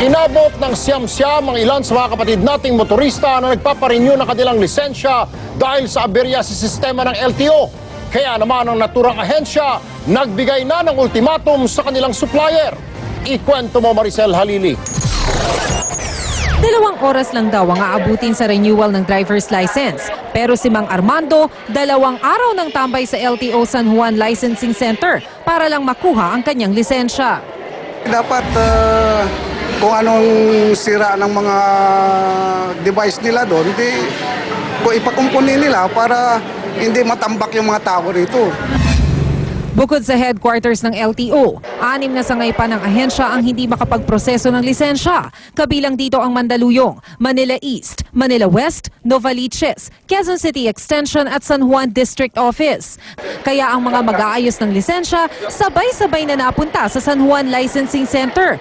Inabot ng siyam-siyam ang ilan sa mga kapatid nating motorista na nagpaparenew ng kanilang lisensya dahil sa aberya sa sistema ng LTO. Kaya naman ang naturang ahensya, nagbigay na ng ultimatum sa kanilang supplier. Ikwento mo, Maricel Halili. 2 oras lang daw ang aabutin sa renewal ng driver's license. Pero si Mang Armando, 2 araw ng tambay sa LTO San Juan Licensing Center para lang makuha ang kanyang lisensya. Dapat kung anong sira ng mga device nila doon, kung ipakumpuni nila para hindi matambak yung mga tao rito. Bukod sa headquarters ng LTO, 6 na sangay pa ng ahensya ang hindi makapagproseso ng lisensya. Kabilang dito ang Mandaluyong, Manila East, Manila West, Novaliches, Quezon City Extension at San Juan District Office. Kaya ang mga mag-aayos ng lisensya, sabay-sabay na napunta sa San Juan Licensing Center.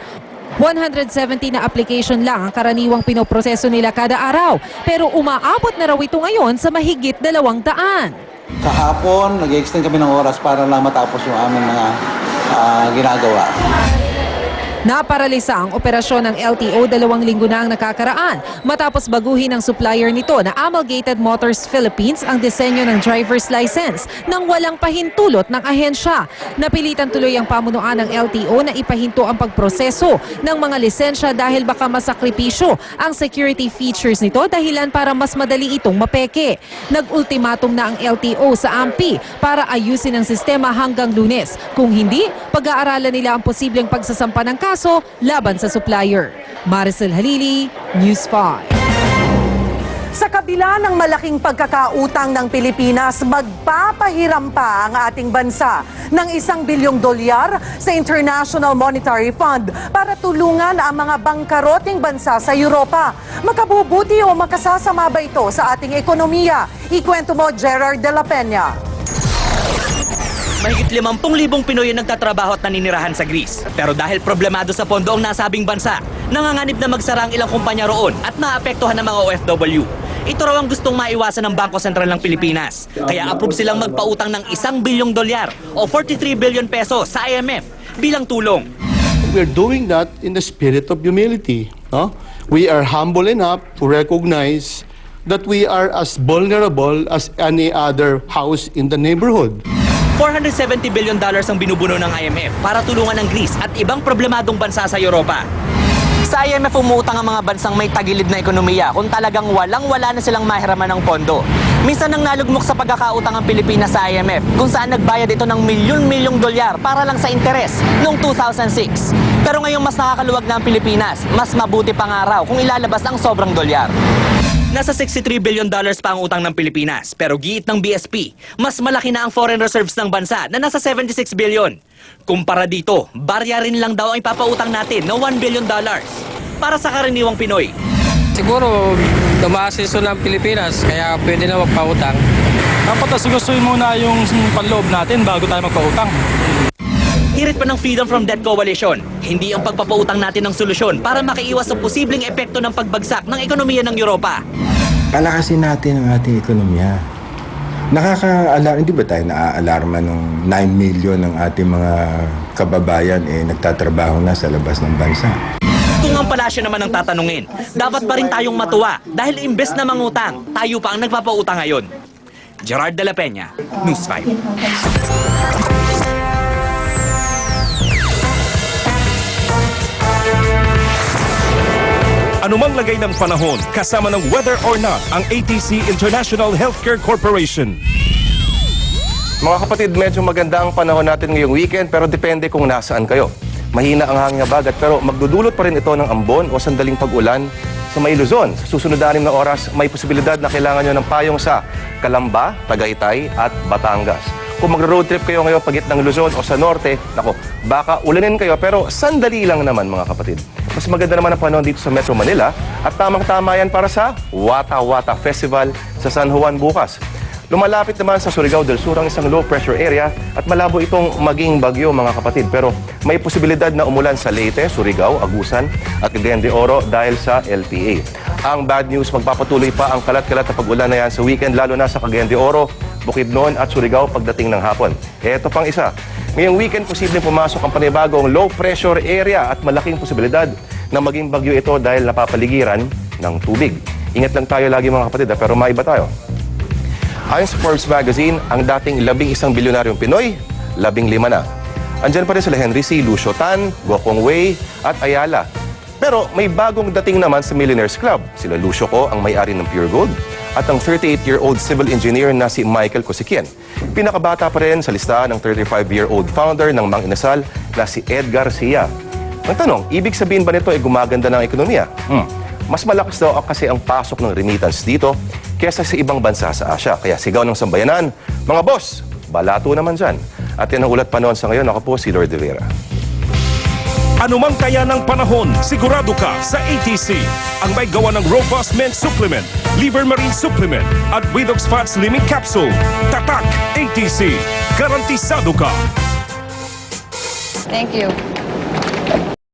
170 na application lang ang karaniwang pinoproseso nila kada araw, pero umaabot na raw ito ngayon sa mahigit 200. Kahapon, nag-extend kami ng oras para lang matapos yung aming mga ginagawa. Naparalisa ang operasyon ng LTO 2 linggo na ang nakakaraan matapos baguhin ng supplier nito na Amalgamated Motors Philippines ang disenyo ng driver's license nang walang pahintulot ng ahensya. Napilitan tuloy ang pamunuan ng LTO na ipahinto ang pagproseso ng mga lisensya dahil baka masakripisyo ang security features nito dahilan para mas madali itong mapeke. Nag-ultimatum na ang LTO sa AMPI para ayusin ang sistema hanggang Lunes. Kung hindi, pag-aaralan nila ang posibleng pagsasampa ng kaso laban sa supplier. Maricel Halili, News 5. Sa kabila ng malaking pagkakautang ng Pilipinas, magpapahiram pa ang ating bansa ng $1 bilyong sa International Monetary Fund para tulungan ang mga bangkaroting bansa sa Europa. Makabubuti o makasasama ba ito sa ating ekonomiya? Ikwento mo, Gerard de la Peña. Mahigit 50,000 Pinoy ang nagtatrabaho at naninirahan sa Greece. Pero dahil problemado sa pondo ang nasabing bansa, nanganganib na magsara ang ilang kumpanya roon at naapektuhan ng mga OFW. Ito raw ang gustong maiwasan ng Bangko Sentral ng Pilipinas. Kaya approve silang magpautang ng $1 bilyong o 43 billion pesos sa IMF bilang tulong. We're doing that in the spirit of humility. No? We are humble enough to recognize that we are as vulnerable as any other house in the neighborhood. $470 billion ang binubuno ng IMF para tulungan ang Greece at ibang problemadong bansa sa Europa. Sa IMF umuutang ang mga bansang may tagilid na ekonomiya kung talagang walang-wala na silang mahiraman ng pondo. Minsan nang nalugmok sa pagkakautang ang Pilipinas sa IMF kung saan nagbayad ito ng milyon-milyong dolyar para lang sa interes noong 2006. Pero ngayong mas nakakaluwag na ang Pilipinas, mas mabuti pang araw kung ilalabas ang sobrang dolyar. Nasa $63 billion pa ang utang ng Pilipinas, pero giit ng BSP, mas malaki na ang foreign reserves ng bansa na nasa 76 billion. Kumpara dito, barya rin lang daw ang ipapautang natin na $1 billion para sa karaniwang Pinoy. Siguro, dumaasiso ng Pilipinas, kaya pwede na magpautang. Dapat asigustuhin muna yung panloob natin bago tayo magpautang. Hirit pa ng Freedom from Debt Coalition, hindi ang pagpapautang natin ng solusyon para makaiwas sa posibleng epekto ng pagbagsak ng ekonomiya ng Europa. Palakasin natin ang ating ekonomiya. Hindi ba tayo naaalarma nung 9 million ng ating mga kababayan nagtatrabaho na sa labas ng bansa? Kung ang palasyo naman ang tatanungin, dapat pa rin tayong matuwa dahil imbes na mangutang, tayo pa ang nagpapautang ngayon. Gerard de la Peña, News 5. Anumang lagay ng panahon, kasama ng whether or not ang ATC International Healthcare Corporation. Mga kapatid, medyo maganda ang panahon natin ngayong weekend pero depende kung nasaan kayo. Mahina ang hangin na bagat pero magdudulot pa rin ito ng ambon o sandaling pag-ulan sa may Luzon. Sa susunod na 6 na oras, may posibilidad na kailangan nyo ng payong sa Calamba, Tagaytay at Batangas. Kung mag-road trip kayo ngayon pagit ng Luzon o sa norte, baka ulanin kayo pero sandali lang naman mga kapatid. Mas maganda naman ang panahon dito sa Metro Manila at tamang-tama yan para sa Wata Wata Festival sa San Juan bukas. Lumalapit naman sa Surigao del Sur ang isang low pressure area at malabo itong maging bagyo mga kapatid. Pero may posibilidad na umulan sa Leyte, Surigao, Agusan at Cagayan de Oro dahil sa LPA. Ang bad news, magpapatuloy pa ang kalat-kalat na pag-ulan na yan sa weekend lalo na sa Cagayan de Oro, Bukidnon at Surigao pagdating ng hapon. Ito pang isa. Ngayong weekend, posibleng pumasok ang panibagong low pressure area at malaking posibilidad na maging bagyo ito dahil napapaligiran ng tubig. Ingat lang tayo lagi mga kapatid, pero maiba tayo. Ayon sa Forbes magazine, ang dating 11 bilyonaryong Pinoy, 15 na. Andyan pa rin sila Henry C., Lucio Tan, Gokong Wei at Ayala. Pero may bagong dating naman sa Millionaires Club. Sila Lucio Ko, ang may-ari ng Pure Gold, at ang 38-year-old civil engineer na si Michael Cosiquien. Pinakabata pa rin sa listahan ng 35-year-old founder ng Mang Inasal na si Ed Garcia. Ang tanong, ibig sabihin ba nito ay gumaganda ng ekonomiya? Mas malakas daw kasi ang pasok ng remittance dito kesa sa ibang bansa sa Asia. Kaya sigaw ng sambayanan, mga boss, balato naman dyan. At yan ang ulat pa noon sa ngayon. Ako po si Lord De Vera. Anumang kaya ng panahon, sigurado ka sa ATC. Ang may gawa ng Robust Men Supplement, Liver Marine Supplement at Widox Fat Slimming Capsule. Tatak ATC. Garantisado ka. Thank you.